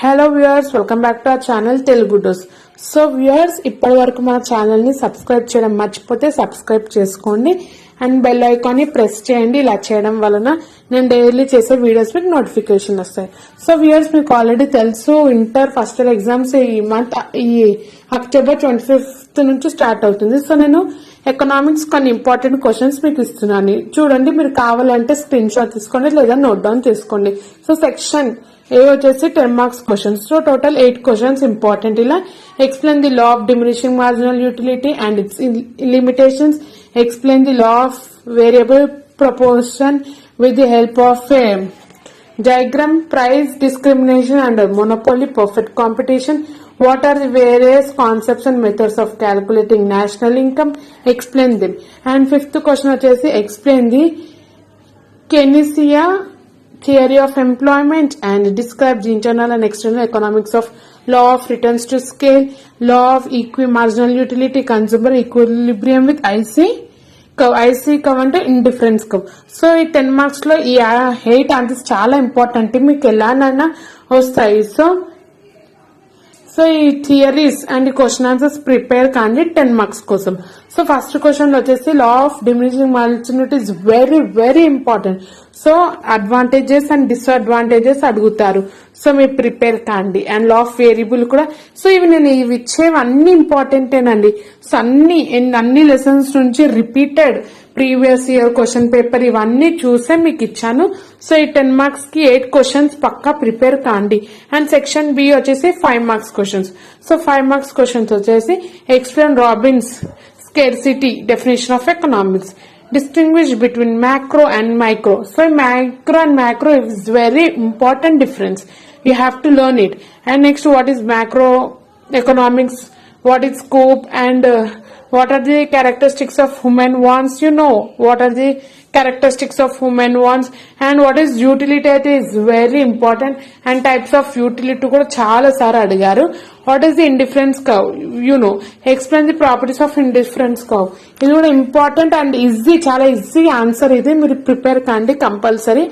Hello viewers, welcome back to our channel Telugu dose. So viewers, ఇప్పటి వరకు మన channel ని సబ్స్క్రైబ్ చేయడం మర్చిపోతే సబ్స్క్రైబ్ చేసుకోండి అండ్ బెల్ ఐకాన్ ని ప్రెస్ చేయండి. ఇలా చేయడం వలన నేను డైలీ చేసే వీడియోస్ మీకు నోటిఫికేషన్ వస్తాయి. సో వ్యూయర్స్, మీకు ఆల్రెడీ తెలుసు ఇంటర్ ఫస్ట్ ఇయర్ ఎగ్జామ్స్ ఈ అక్టోబర్ 25th నుంచి స్టార్ట్ అవుతుంది. సో నేను ఎకనామిక్స్ కొన్ని ఇంపార్టెంట్ క్వశ్చన్స్ మీకు ఇస్తున్నాను. చూడండి, మీరు కావాలంటే స్క్రీన్ షాట్ తీసుకోండి లేదా నోట్ డౌన్ చేసుకోండి. సో సెక్షన్ ఏ వచ్చేసి 10 marks questions. So total 8 questions important. ఇలా explain the law of diminishing marginal utility and its limitations, explain the law of variable proportion with the help of a diagram, price discrimination and monopoly, perfect competition, what are the various concepts and methods of calculating national income, explain them. And fifth question vachesi explain the Keynesian theory of employment and describe the internal and external economics of law of returns to scale, law of equimarginal utility, consumer equilibrium with IC కవ్ అంటే indifference కవ్. So ఈ 10 marks లో ఈ 8 answers చాలా important, మీకు ఎలానైనా వస్తాయి. So ఈ theories and question answers prepare కానీ 10 marks కోసం. సో ఫస్ట్ క్వశ్చన్ లో వచ్చేసి లా of diminishing marginal is very very important. So advantages and disadvantages అడుగుతారు. సో మీరు ప్రిపేర్ కాండి. అండ్ లా ఆఫ్ వేరియబుల్ కూడా. సో ఇవి ఇచ్చేవి అన్ని ఇంపార్టెంటేనండి. సో అన్ని లెసన్స్ నుంచి repeated previous year question paper ఇవన్నీ చూసే మీకు ఇచ్చాను. సో ఈ 10 మార్క్స్ కి 8 క్వశ్చన్స్ పక్కా ప్రిపేర్ కాండి. అండ్ సెక్షన్ బి వచ్చేసి 5 marks questions. So 5 marks questions వచ్చేసి explain Robbins scarcity definition of economics, distinguish between macro and micro. So micro and macro is very important difference. You have to learn it. And next, what is macro economics, what is scope, and what are the characteristics of human wants. You know what are the characteristics of human wants. And what is utility is very important. And types of utility kuda chaala saru adigaru. What is the indifference curve? You know, explain the properties of indifference curve. ఇది కూడా important and easy, చాలా easy answer. ఇది మీరు prepare కండి compulsory.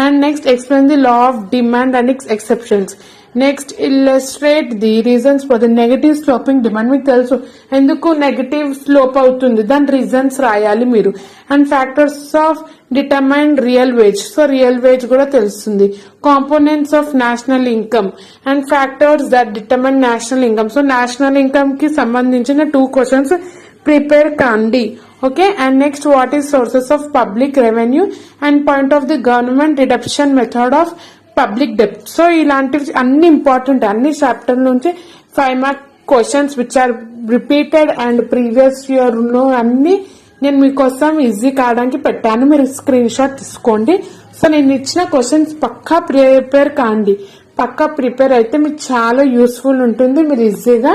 And next, explain the law of demand and its exceptions. Next, illustrate the reasons for the negative sloping demand. మీకు తెలుసు ఎందుకు negative slope అవుతుంది, దాని రీజన్స్ రాయాలి మీరు. And factors of determine real wage. So real wage కూడా తెలుస్తుంది. Components of national income and factors that determine national income. So national income కి సంబంధించిన 2 క్వశ్చన్స్ ప్రిపేర్ కాండి. Okay. And next, what is sources of public revenue and point of the government reduction method of public డెప్ట్. So ఇలాంటివి అన్ని important. అన్ని chapter నుంచి 5 mark questions which are repeated and previous year అన్ని నేను మీకోసం easy కావడానికి పెట్టాను. మీరు స్క్రీన్ షాట్ తీసుకోండి. సో నేను ఇచ్చిన క్వశ్చన్స్ పక్కా ప్రిపేర్ కాండి. పక్కా ప్రిపేర్ అయితే మీకు చాలా యూస్ఫుల్ ఉంటుంది. మీరు ఈజీగా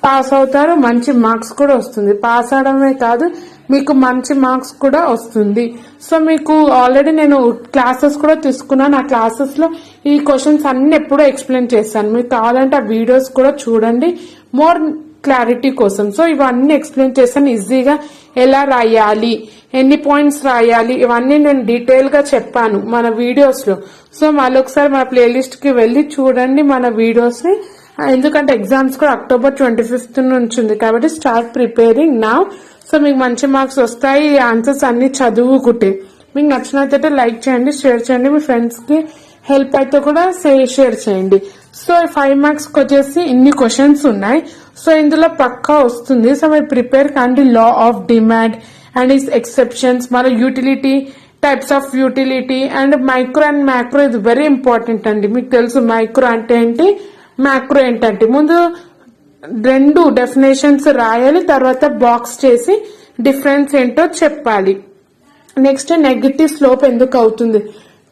పాస్ అవుతారు. మంచి మార్క్స్ కూడా వస్తుంది. పాస్ అవడమే కాదు, మీకు మంచి మార్క్స్ కూడా వస్తుంది. సో మీకు ఆల్రెడీ నేను క్లాసెస్ కూడా తీసుకున్నాను. ఆ క్లాసెస్ లో ఈ క్వశ్చన్స్ అన్ని ఎప్పుడో ఎక్స్ప్లెయిన్ చేస్తాను. మీకు కావాలంటే ఆ వీడియోస్ కూడా చూడండి మోర్ క్లారిటీ కోసం. సో ఇవన్నీ ఎక్స్ప్లెయిన్ చేస్తాను. ఈజీగా ఎలా రాయాలి, ఎన్ని పాయింట్స్ రాయాలి, ఇవన్నీ నేను డీటెయిల్ గా చెప్పాను మన వీడియోస్ లో. సో మళ్ళీ ఒకసారి మన ప్లేలిస్ట్ కి వెళ్ళి చూడండి మన వీడియోస్ ని. ఎందుకంటే ఎగ్జామ్స్ కూడా అక్టోబర్ 25th నుంచి ఉంది కాబట్టి స్టార్ట్ ప్రిపేరింగ్ నౌ. సో మీకు మంచి మార్క్స్ వస్తాయి. ఈ ఆన్సర్స్ అన్ని చదువుకుంటే మీకు నచ్చినట్లయితే లైక్ చేయండి, షేర్ చేయండి. మీ ఫ్రెండ్స్ కి హెల్ప్ అయితే కూడా షేర్ చేయండి. సో 5 మార్క్స్ వచ్చేసి ఇన్ని క్వశ్చన్స్ ఉన్నాయి. సో ఇందులో పక్కా వస్తుంది. సో మీరు ప్రిపేర్ కండి. Law of demand and its exceptions, మరి utility, types of utility and micro and macro. ఇది వెరీ ఇంపార్టెంట్ అండి. మీకు తెలుసు మైక్రో అంటే ఏంటి, మ్యాక్రో ఏంటంటే. ముందు 2 డెఫినేషన్స్ రాయాలి, తర్వాత బాక్స్ చేసి డిఫరెన్స్ ఏంటో చెప్పాలి. నెక్స్ట్, నెగటివ్ స్లోప్ ఎందుకు అవుతుంది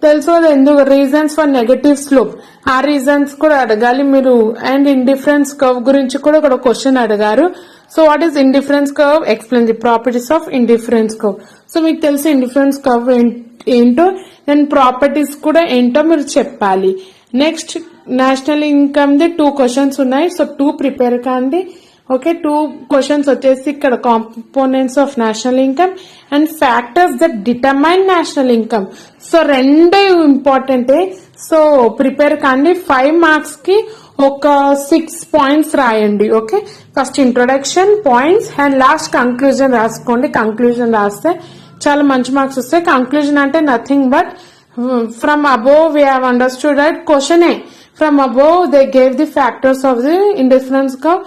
తెలుసు కదా, ఎందుకు రీజన్స్ ఫర్ నెగటివ్ స్లోప్, ఆ రీజన్స్ కూడా అడగాలి మీరు. అండ్ ఇండిఫరెన్స్ కర్వ్ గురించి కూడా ఇక్కడ క్వశ్చన్ అడిగారు. So what is indifference curve, explain the properties of indifference curve. So మీకు తెలిసి ఇండిఫరెన్స్ కర్వ్ ఏంటో, దాని ప్రాపర్టీస్ కూడా ఏంటో మీరు చెప్పాలి. Next, national income the 2 questions ఉన్నాయి. సో 2 ప్రిపేర్ కాండి. ఓకే, 2 క్వశ్చన్స్ వచ్చేసి ఇక్కడ components of national income and factors that determine national income. So రెండే ఇంపార్టెంటే. సో ప్రిపేర్ కండి. 5 మార్క్స్ కి ఒక 6 పాయింట్స్ రాయండి. Okay, first introduction points and last conclusion రాసుకోండి. కంక్లూజన్ రాస్తే చాలా మంచి మార్క్స్ వస్తాయి. కంక్లూజన్ అంటే nothing but from above we have understood right question A from above they gave the factors of the indifference curve.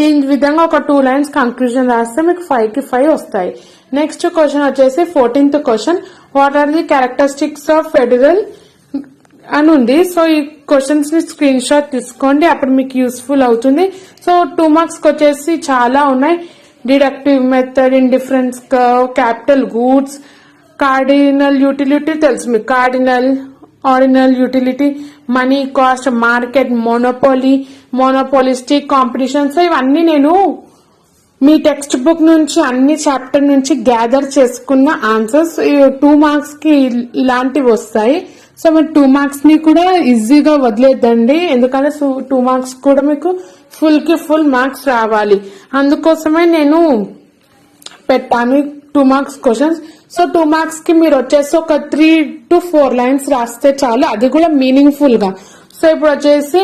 ఈ విధంగా ఒక 2 లైన్స్ కంక్లూజన్ రాస్తే మీకు 5 కి 5 వస్తాయి. నెక్స్ట్ క్వశ్చన్ వచ్చేసి 14th question, what are the characteristics of federal అని ఉంది. సో ఈ క్వశ్చన్స్ ని స్క్రీన్ షాట్ తీసుకోండి, అప్పుడు మీకు యూస్ఫుల్ అవుతుంది. సో 2 మార్క్స్ కి వచ్చేసి చాలా ఉన్నాయి. Deductive method, indifference curve, capital goods, cardinal utility తెలుసు మీకు, cardinal ordinal utility, money cost, market, monopoly, monopolistic competition. So ఇవన్నీ నేను మీ టెక్స్ట్ బుక్ నుంచి అన్ని చాప్టర్ నుంచి గ్యాదర్ చేసుకున్న ఆన్సర్స్. 2 మార్క్స్ కి ఇలాంటివి వస్తాయి. సో మీరు 2 మార్క్స్ ని కూడా ఈజీగా వదిలేద్దండి, ఎందుకంటే 2 మార్క్స్ కూడా మీకు ఫుల్ కి ఫుల్ మార్క్స్ రావాలి. అందుకోసమే నేను పెట్టాను 2 మార్క్స్ క్వశ్చన్స్. సో 2 మార్క్స్ కి మీరు వచ్చేసి ఒక 3 to 4 లైన్స్ రాస్తే చాలు, అది కూడా మీనింగ్ఫుల్ గా. సో ఇప్పుడు వచ్చేసి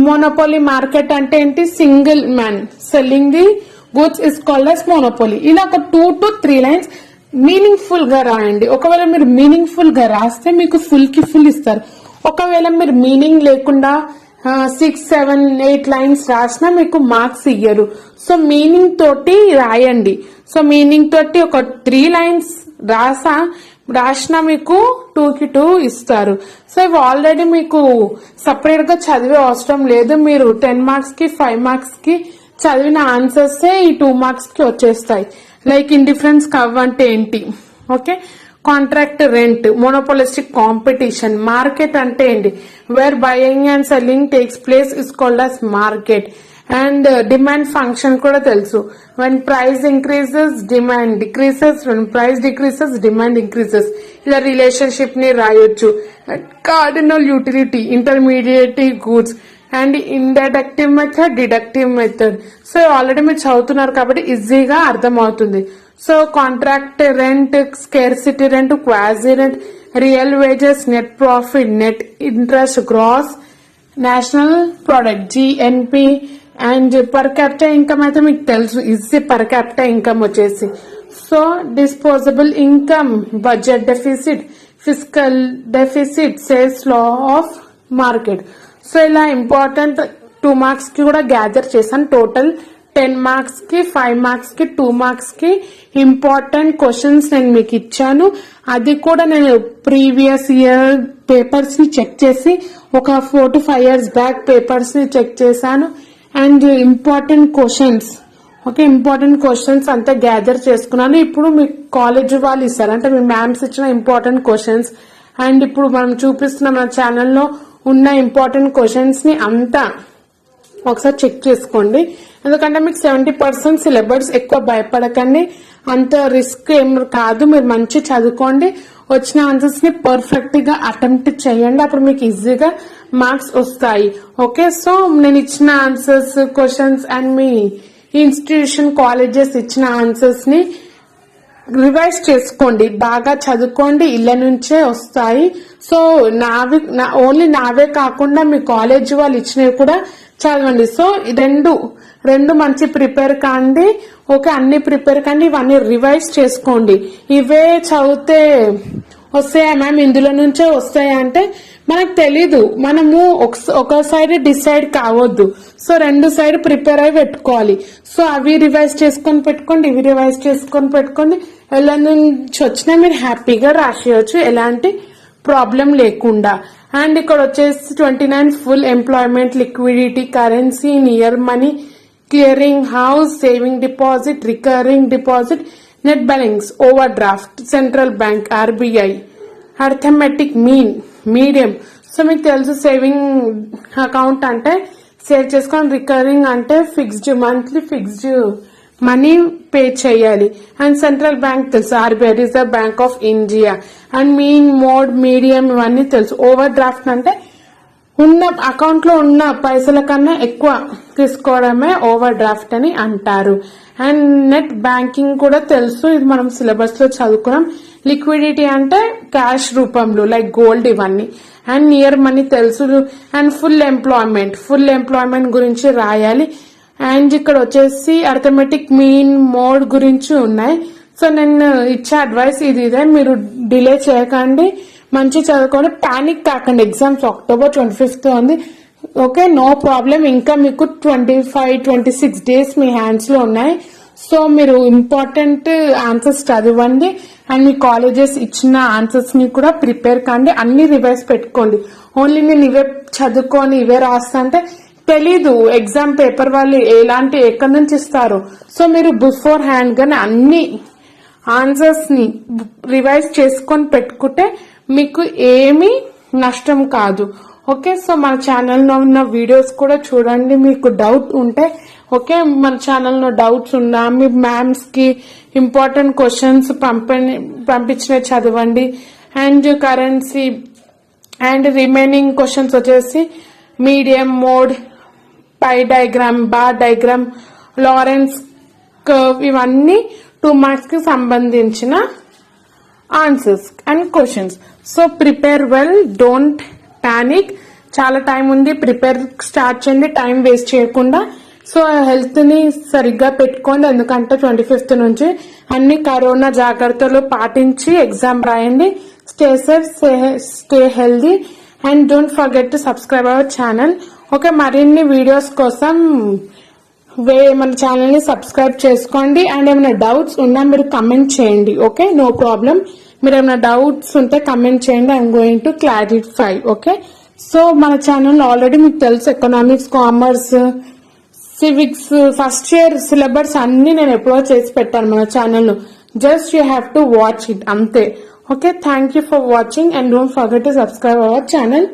మోనోపోలీ మార్కెట్ అంటే ఏంటి, single man selling the goods is called as monopoly. ఇలా ఒక 2 to 3 లైన్స్ మీనింగ్ఫుల్ గా రాయండి. ఒకవేళ మీరు మీనింగ్ఫుల్ గా రాస్తే మీకు ఫుల్ కి ఫుల్ ఇస్తారు. ఒకవేళ మీరు మీనింగ్ లేకుండా 6, 7, 8 లైన్స్ రాసినా మీకు మార్క్స్ ఇయ్యరు. సో మీనింగ్ తోటి రాయండి. సో మీనింగ్ తోటి ఒక 3 లైన్స్ రాసినా మీకు 2 కి 2 ఇస్తారు. సో ఇవి ఆల్రెడీ మీకు సపరేట్ గా చదివే అవసరం లేదు. మీరు 10 మార్క్స్ కి 5 మార్క్స్ కి చదివిన ఆన్సర్స్ ఈ 2 మార్క్స్ కి వచ్చేస్తాయి. లైక్ ఇండిఫరెన్స్ కర్వ్ అంటే ఏంటి, okay, contract rent, monopolistic competition, market అంటే ఏంటి, where buying and selling takes place is called as market. And demand function కూడా తెలుసు, when price increases demand decreases, when price decreases demand increases. ఇలా relationship ని రాయొచ్చు. Cardinal utility, intermediate goods and inductive method, deductive method. So already మీరు చదువుతున్నారు కాబట్టి ఈజీగా అర్థమవుతుంది. So contract rent, scarcity rent, quasi rent, real wages, net profit, net interest, gross national product GNP, and per capita income అయితే మీకు తెలుసు, easy per capita income వచ్చేసి. So disposable income, budget deficit, physical deficit, sales law of market. So ఇలా important 2 marks కి కూడా gather చేశాను. Total 10 marks కి 5 marks కి 2 మార్క్స్ కి ఇంపార్టెంట్ క్వశ్చన్స్ నేను మీకు ఇచ్చాను. అది కూడా నేను ప్రీవియస్ ఇయర్ పేపర్స్ ని చెక్ చేసి ఒక 4 to 5 years బ్యాక్ పేపర్స్ ని చెక్ చేశాను. And important questions, okay, important questions అంతా గ్యాదర్ చేసుకున్నాను. ఇప్పుడు మీ కాలేజ్ వాళ్ళు ఇస్తారు, అంటే మీ మ్యామ్స్ ఇచ్చిన ఇంపార్టెంట్ క్వశ్చన్స్ అండ్ ఇప్పుడు మనం చూపిస్తున్న మన ఛానల్లో ఉన్న ఇంపార్టెంట్ క్వశ్చన్స్ ని అంతా ఒకసారి చెక్ చేసుకోండి. ఎందుకంటే మీకు 70% సిలబస్, ఎక్కువ భయపడకండి, అంత రిస్క్ ఏం కాదు. మీరు మంచి చదువుకోండి, వచ్చిన ఆన్సర్స్ ని పర్ఫెక్ట్ గా అటెంప్ట్ చేయండి, అప్పుడు మీకు ఈజీగా మార్క్స్ వస్తాయి. ఓకే, సో నేను ఇచ్చిన answers, questions and me institution colleges ఇచ్చిన ఆన్సర్స్ ని రివైజ్ చేసుకోండి, బాగా చదువుకోండి, ఇళ్ల నుంచే వస్తాయి. సో ఓన్లీ నావే కాకుండా మీ కాలేజ్ వాళ్ళు ఇచ్చినవి కూడా చదవండి. సో రెండు మంచి ప్రిపేర్ కాండి. ఓకే, అన్ని ప్రిపేర్ కాండి, ఇవన్నీ రివైజ్ చేసుకోండి. ఇవే చదివితే వస్తాయా మ్యామ్, ఇందులో నుంచే వస్తాయా అంటే మనకు తెలీదు. మనము ఒక సైడ్ డిసైడ్ కావద్దు. సో 2 సైడ్ ప్రిపేర్ అయి పెట్టుకోవాలి. సో అవి రివైజ్ చేసుకొని పెట్టుకోండి, ఇవి రివైజ్ చేసుకొని పెట్టుకోండి. ఎలా నుంచి వచ్చినా మీరు హ్యాపీగా రాసేయచ్చు, ఎలాంటి ప్రాబ్లం లేకుండా. అండ్ ఇక్కడ వచ్చేసి 29 full employment, liquidity, currency, near money, clearing house, saving deposit, recurring deposit, net balance, over draft, central bank, RBI, arithmetic mean, medium. So మీకు తెలుసు సేవింగ్ అకౌంట్ అంటే సేవ్ చేసుకొని, రికరింగ్ అంటే fixed monthly fixed money pay చేయాలి. And central bank తెలుసు, RBI, reserve bank of India. And mean, mode, medium ఇవన్నీ తెలుసు. Over draft అంటే ఉన్న అకౌంట్ లో ఉన్న పైసల కన్నా ఎక్కువ తీసుకోవడమే ఓవర్ డ్రాఫ్ట్ అని అంటారు. అండ్ నెట్ బ్యాంకింగ్ కూడా తెలుసు, ఇది మనం సిలబస్ లో చదువుకున్నాం. లిక్విడిటీ అంటే క్యాష్ రూపంలో లైక్ గోల్డ్ ఇవన్నీ. అండ్ నియర్ మనీ తెలుసు. అండ్ ఫుల్ ఎంప్లాయ్మెంట్ గురించి రాయాలి. అండ్ ఇక్కడ వచ్చేసి అర్థమెటిక్ మీన్ మోడ్ గురించి ఉన్నాయి. సో నేను ఇచ్చే అడ్వైస్ ఇదే, మీరు డిలే చేయకండి, మంచి చదువుకొని పానిక్ కాకండి. ఎగ్జామ్స్ October 25th ఉంది. Okay, no problem. ఇంకా మీకు 25-26 డేస్ మీ హ్యాండ్స్ లో ఉన్నాయి. సో మీరు ఇంపార్టెంట్ ఆన్సర్స్ చదవండి అండ్ మీ కాలేజెస్ ఇచ్చిన ఆన్సర్స్ ని కూడా ప్రిపేర్ కండి, అన్ని రివైజ్ పెట్టుకోండి. ఓన్లీ నేను ఇవే చదువుకొని ఇవే రాస్తా అంటే తెలీదు ఎగ్జామ్ పేపర్ వాళ్ళు ఎక్కడి నుంచి ఇస్తారు. సో మీరు బిఫోర్ హ్యాండ్ గానే అన్ని ఆన్సర్స్ ని రివైజ్ చేసుకొని పెట్టుకుంటే మీకు ఏమీ నష్టం కాదు. ఓకే, సో మన ఛానల్లో ఉన్న వీడియోస్ కూడా చూడండి. మీకు డౌట్ ఉంటే ఓకే, మన ఛానల్లో డౌట్స్ ఉన్నా మీ మ్యామ్స్ కి ఇంపార్టెంట్ క్వశ్చన్స్ పంపించిన చదవండి. And currency and remaining questions వచ్చేసి medium mode, pie diagram, bar diagram, Lorenz curve, ఇవన్నీ 2 మార్క్స్ కి సంబంధించిన answers and questions. So prepare well, don't panic. చాలా టైం ఉంది, ప్రిపేర్ స్టార్ట్ చేయండి, టైం వేస్ట్ చేయకుండా. సో హెల్త్ ని సరిగ్గా పెట్టుకోండి, ఎందుకంటే 25th నుంచి అన్ని కరోనా జాగ్రత్తలు పాటించి ఎగ్జామ్ రాయండి. Stay safe, stay healthy and don't forget to subscribe our channel. Okay, మరిన్ని వీడియోస్ కోసం మన ఛానల్ ని సబ్స్క్రైబ్ చేసుకోండి. అండ్ ఏమైనా డౌట్స్ ఉన్నా మీరు కమెంట్ చేయండి. Okay, no problem. మీరు ఏమైనా డౌట్స్ ఉంటే కమెంట్ చేయండి, I'm going to clarify. Okay, so మన ఛానల్ ఆల్రెడీ మీకు తెలుసు, economics, commerce, civics, first year syllabus అన్ని నేను ఎప్పుడో చేసి పెట్టాను మన ఛానల్లో. Just you have to watch it, అంతే. Okay, thank you for watching and don't forget to subscribe our channel.